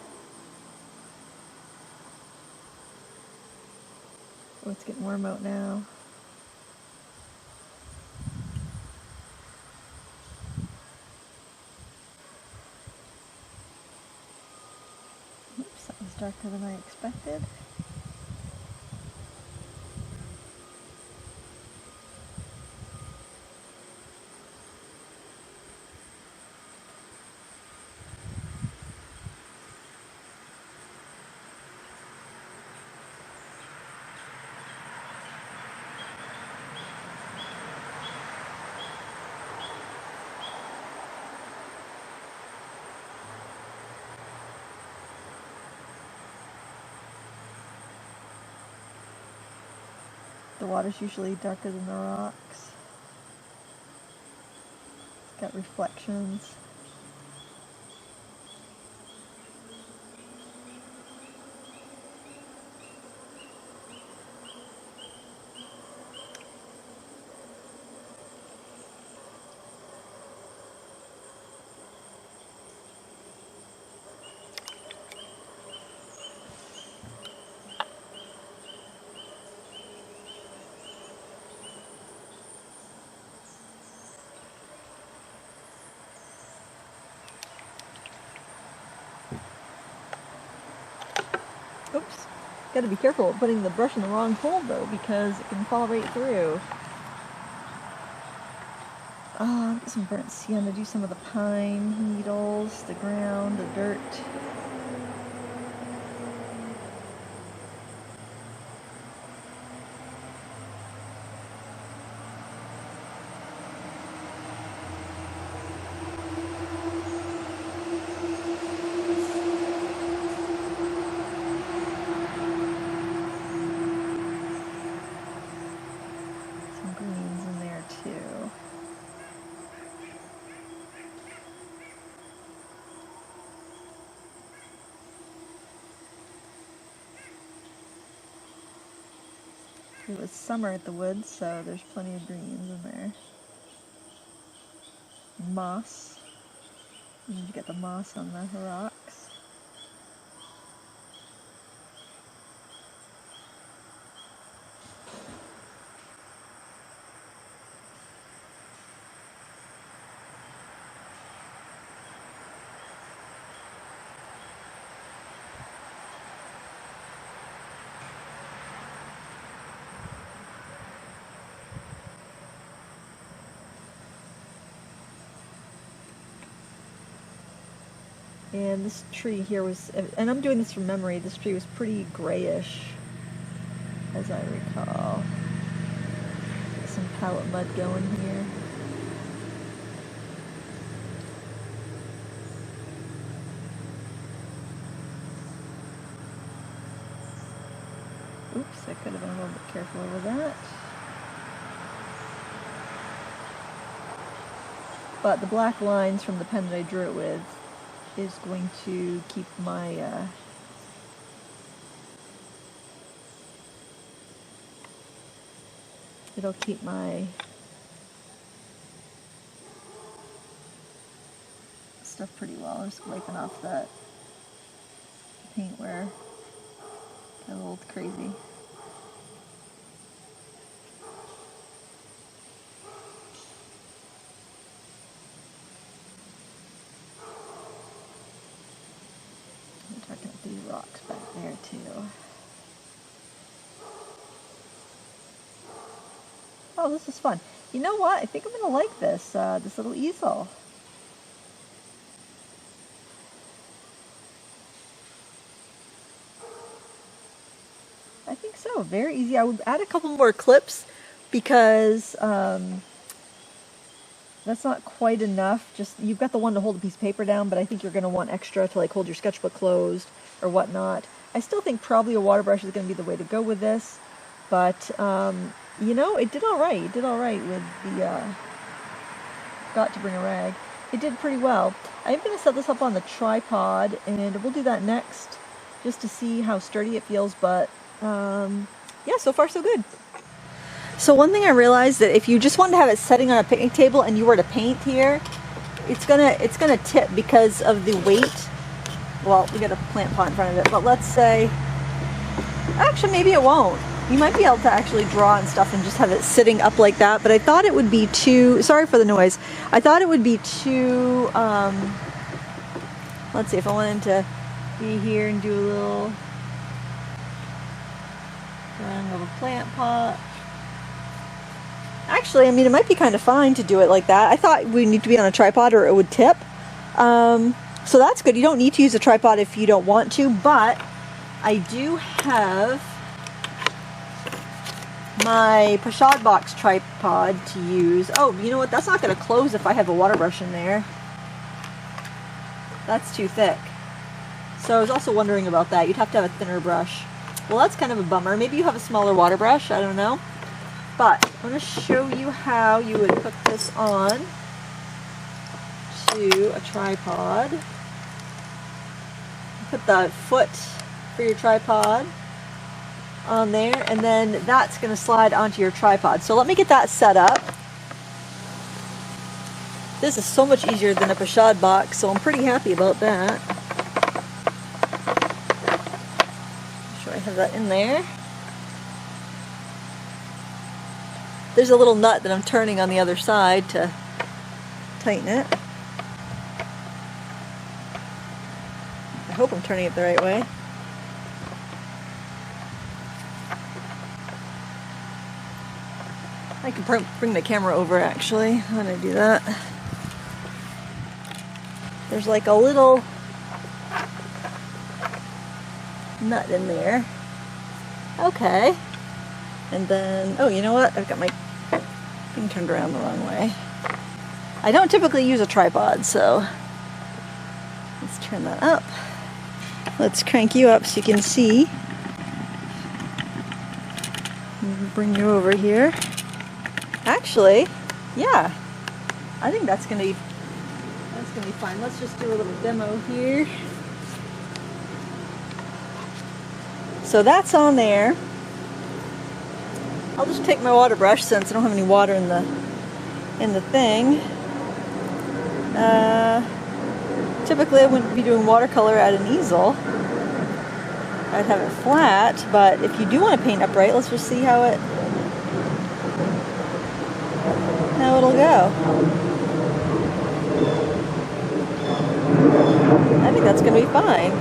Oh, it's getting warm out now. Oops, that was darker than I expected. The water's usually darker than the rocks. It's got reflections. Oops. Gotta be careful of putting the brush in the wrong hole though, because it can fall right through. Get some burnt sienna, do some of the pine needles, the ground, the dirt. It was summer at the woods, so there's plenty of greens in there. Moss. You need to get the moss on the rocks. And this tree here was, and I'm doing this from memory, this tree was pretty grayish, as I recall. Get some palette mud going here. Oops, I could have been a little bit careful with that. But the black lines from the pen that I drew it with is going to keep my it'll keep my stuff pretty well. I'm just wiping off that paint where got a little crazy. Oh, this is fun. You know what? I think I'm going to like this, this little easel. I think so. Very easy. I would add a couple more clips because that's not quite enough. Just, you've got the one to hold a piece of paper down, but I think you're going to want extra to like hold your sketchbook closed or whatnot. I still think probably a water brush is going to be the way to go with this, but you know, it did all right. It did all right with the got to bring a rag. It did pretty well. I'm going to set this up on the tripod, and we'll do that next just to see how sturdy it feels, but yeah, so far so good. So one thing I realized, that if you just wanted to have it setting on a picnic table and you were to paint here, it's gonna tip because of the weight. Well, we got a plant pot in front of it, but let's say, actually maybe it won't. You might be able to actually draw and stuff and just have it sitting up like that, but I thought it would be too, sorry for the noise, I thought it would be too, let's see, if I wanted to be here and do a little drawing of a plant pot. Actually, I mean, it might be kind of fine to do it like that. I thought we need to be on a tripod or it would tip. So that's good. You don't need to use a tripod if you don't want to, but I do have my pochade box tripod to use. Oh, you know what? That's not going to close if I have a water brush in there. That's too thick. So I was also wondering about that. You'd have to have a thinner brush. Well, that's kind of a bummer. Maybe you have a smaller water brush. I don't know. But I'm going to show you how you would put this on to a tripod. Put the foot for your tripod on there, and then that's going to slide onto your tripod. So let me get that set up. This is so much easier than a pochade box, so I'm pretty happy about that. Make sure I have that in there. There's a little nut that I'm turning on the other side to tighten it. I hope I'm turning it the right way. I can bring the camera over actually when I do that. There's like a little nut in there. Okay. And then, oh, you know what? I've got my thing turned around the wrong way. I don't typically use a tripod, so let's turn that up. Let's crank you up so you can see. Bring you over here. Actually, yeah, I think that's gonna be fine. Let's just do a little demo here. So that's on there. I'll just take my water brush since I don't have any water in the thing. Typically I wouldn't be doing watercolor at an easel. I'd have it flat, but if you do want to paint upright, let's just see how it'll go. I think that's going to be fine.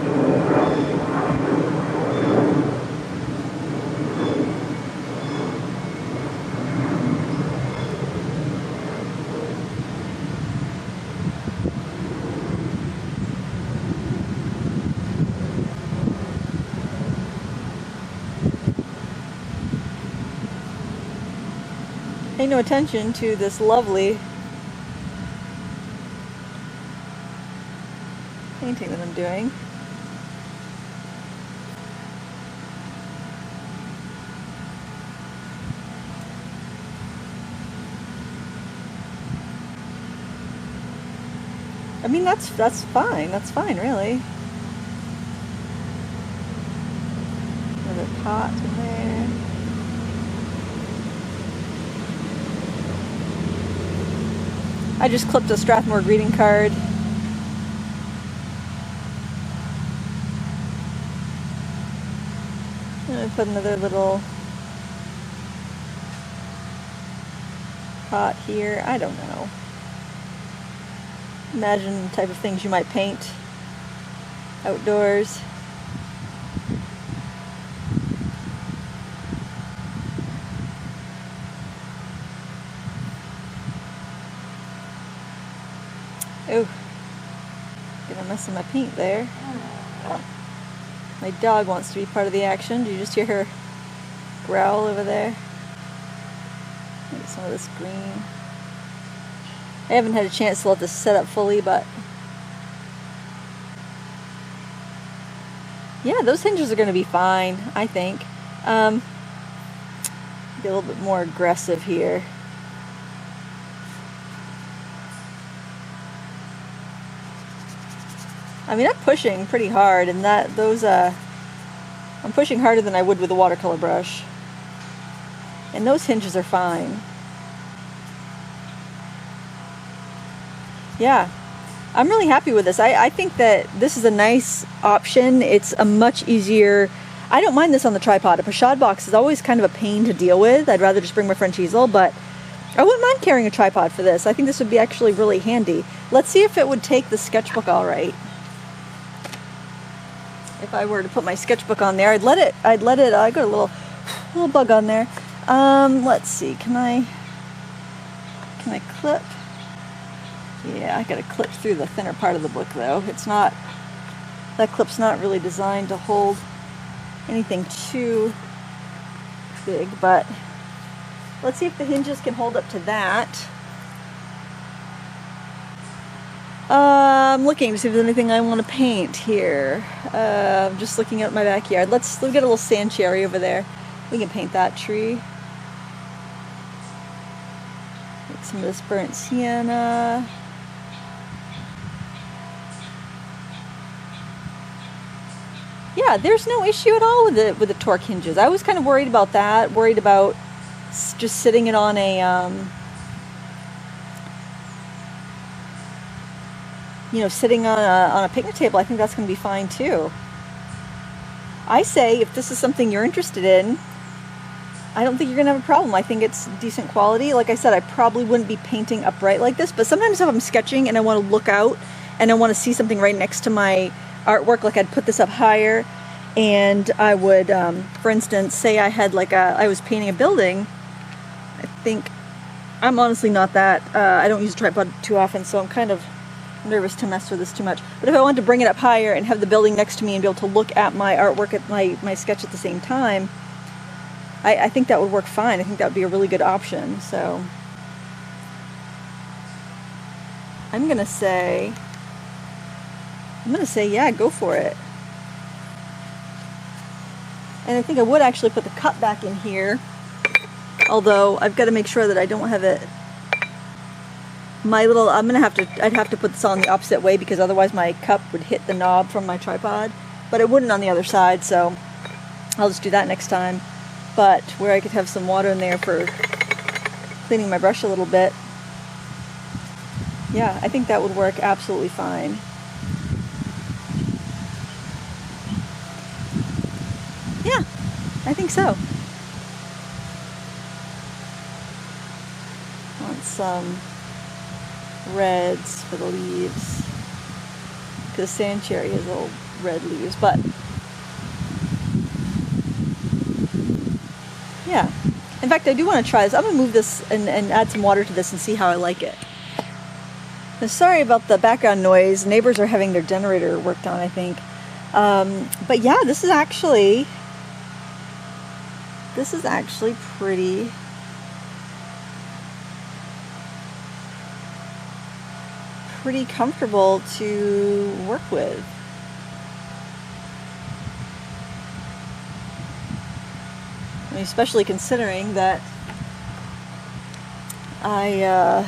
Pay no attention to this lovely painting that I'm doing. I mean, that's fine. That's fine, really. Another pot in there. I just clipped a Strathmore greeting card. And I put another little pot here. I don't know. Imagine the type of things you might paint outdoors. messing my paint there. My dog wants to be part of the action. Do you just hear her growl over there? Maybe some of this green. I haven't had a chance to let this set up fully, but yeah, those hinges are going to be fine, I think. Be a little bit more aggressive here. I mean, I'm pushing pretty hard, and I'm pushing harder than I would with a watercolor brush. And those hinges are fine. Yeah, I'm really happy with this. I think that this is a nice option. It's a much easier... I don't mind this on the tripod. A pochade box is always kind of a pain to deal with. I'd rather just bring my French easel, but I wouldn't mind carrying a tripod for this. I think this would be actually really handy. Let's see if it would take the sketchbook all right. If I were to put my sketchbook on there, I'd let it, I got a little bug on there. Let's see, can I clip? Yeah, I gotta clip through the thinner part of the book though. It's not, that clip's not really designed to hold anything too big, but let's see if the hinges can hold up to that. I'm looking to see if there's anything I want to paint here. I'm just looking at my backyard. Let's get a little sand cherry over there. We can paint that tree. Get some of this burnt sienna. Yeah, there's no issue at all with the torque hinges. I was kind of worried about that. Worried about just sitting it on a you know, sitting on a picnic table. I think that's going to be fine too. I say if this is something you're interested in, I don't think you're going to have a problem. I think it's decent quality. Like I said, I probably wouldn't be painting upright like this, but sometimes if I'm sketching and I want to look out and I want to see something right next to my artwork, like I'd put this up higher and I would, for instance, say I had like I was painting a building. I think, I'm honestly not that, I don't use a tripod too often, so I'm kind of nervous to mess with this too much. But if I wanted to bring it up higher and have the building next to me and be able to look at my artwork, at my sketch at the same time, I think that would work fine. I think that would be a really good option. So I'm gonna say yeah, go for it. And I think I would actually put the cup back in here, although I've got to make sure that I don't have it I'd have to put this on the opposite way because otherwise my cup would hit the knob from my tripod, but it wouldn't on the other side, so I'll just do that next time. But where I could have some water in there for cleaning my brush a little bit, yeah, I think that would work absolutely fine. Yeah, I think so. Want some reds for the leaves because sand cherry has little red leaves, but yeah, in fact I do want to try this. I'm gonna move this and add some water to this and see how I like it. Now, sorry about the background noise. Neighbors are having their generator worked on, I think, but yeah, this is actually pretty comfortable to work with. I mean, especially considering that I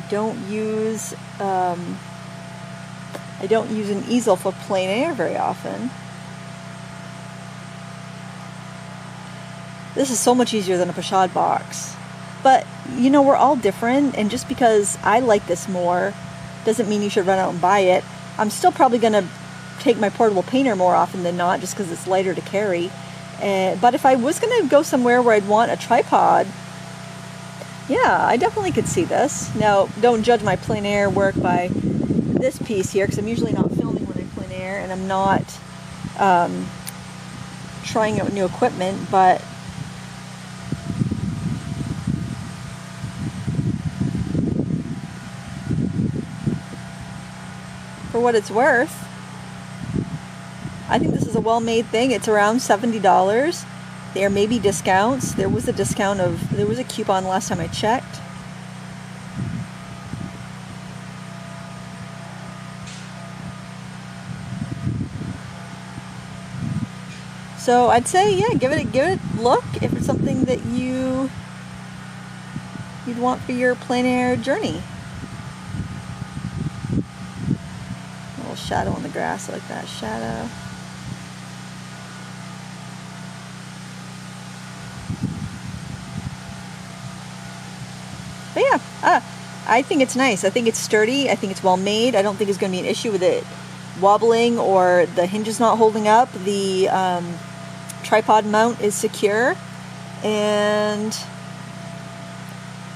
don't use an easel for plein air very often. This is so much easier than a pochade box. But, you know, we're all different, and just because I like this more doesn't mean you should run out and buy it. I'm still probably going to take my portable painter more often than not, just because it's lighter to carry. But if I was going to go somewhere where I'd want a tripod, yeah, I definitely could see this. Now, don't judge my plein air work by this piece here, because I'm usually not filming when I plein air, and I'm not trying out new equipment, but for what it's worth. I think this is a well-made thing. It's around $70. There may be discounts. There was a coupon last time I checked. So I'd say, yeah, give it a look if it's something that you'd want for your plein air journey. A little shadow on the grass, I like that shadow. But yeah, I think it's nice. I think it's sturdy. I think it's well made. I don't think it's going to be an issue with it wobbling or the hinges not holding up. The tripod mount is secure, and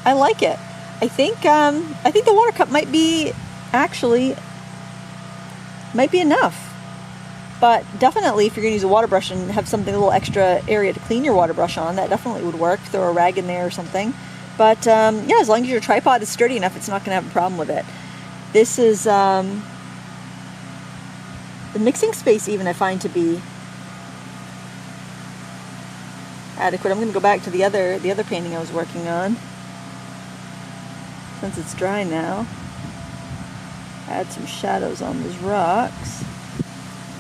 I like it. I think the water cup might be enough. But definitely, if you're going to use a water brush and have something, a little extra area to clean your water brush on, that definitely would work. Throw a rag in there or something. But yeah, as long as your tripod is sturdy enough, it's not going to have a problem with it. This is the mixing space even I find to be adequate. I'm going to go back to the other painting I was working on, since it's dry now. Add some shadows on those rocks.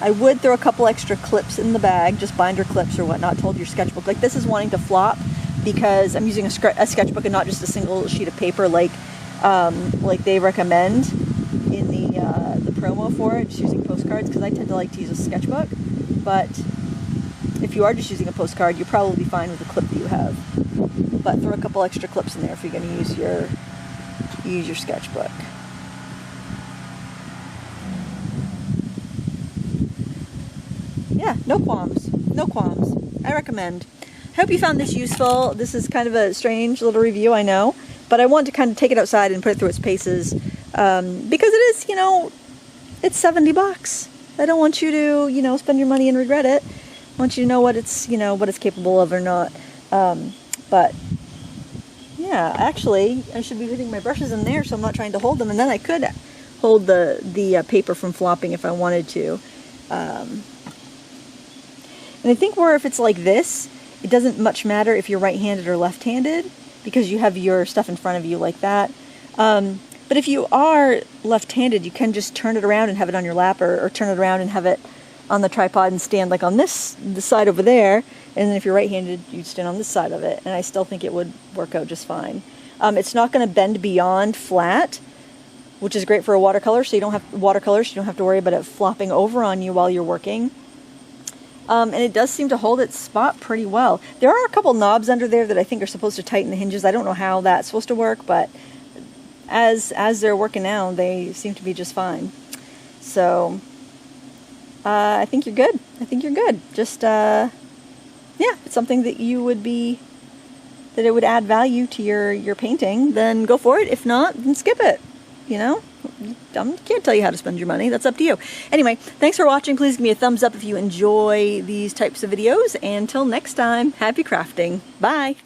I would throw a couple extra clips in the bag, just binder clips or whatnot, to hold your sketchbook. Like this is wanting to flop because I'm using a sketchbook and not just a single sheet of paper like they recommend in the promo for it, just using postcards, because I tend to like to use a sketchbook. But if you are just using a postcard, you'll probably be fine with the clip that you have. But throw a couple extra clips in there if you're going to use your sketchbook. Yeah, no qualms. No qualms. I recommend. I hope you found this useful. This is kind of a strange little review, I know. But I want to kind of take it outside and put it through its paces. Because it is, it's $70. I don't want you to, spend your money and regret it. I want you to know what it's capable of or not. But yeah, actually, I should be leaving my brushes in there so I'm not trying to hold them. And then I could hold the paper from flopping if I wanted to. And I think if it's like this, it doesn't much matter if you're right-handed or left-handed, because you have your stuff in front of you like that. But if you are left-handed, you can just turn it around and have it on your lap, or turn it around and have it on the tripod and stand like on the side over there. And then if you're right-handed, you'd stand on this side of it. And I still think it would work out just fine. It's not going to bend beyond flat, which is great for a watercolor, so you don't have to worry about it flopping over on you while you're working. And it does seem to hold its spot pretty well. There are a couple knobs under there that I think are supposed to tighten the hinges. I don't know how that's supposed to work, but as they're working now, they seem to be just fine. So I think you're good. Just yeah, if it's something that that it would add value to your painting, then go for it. If not, then skip it. I can't tell you how to spend your money. That's up to you. Anyway, thanks for watching. Please give me a thumbs up if you enjoy these types of videos. And until next time, happy crafting. Bye.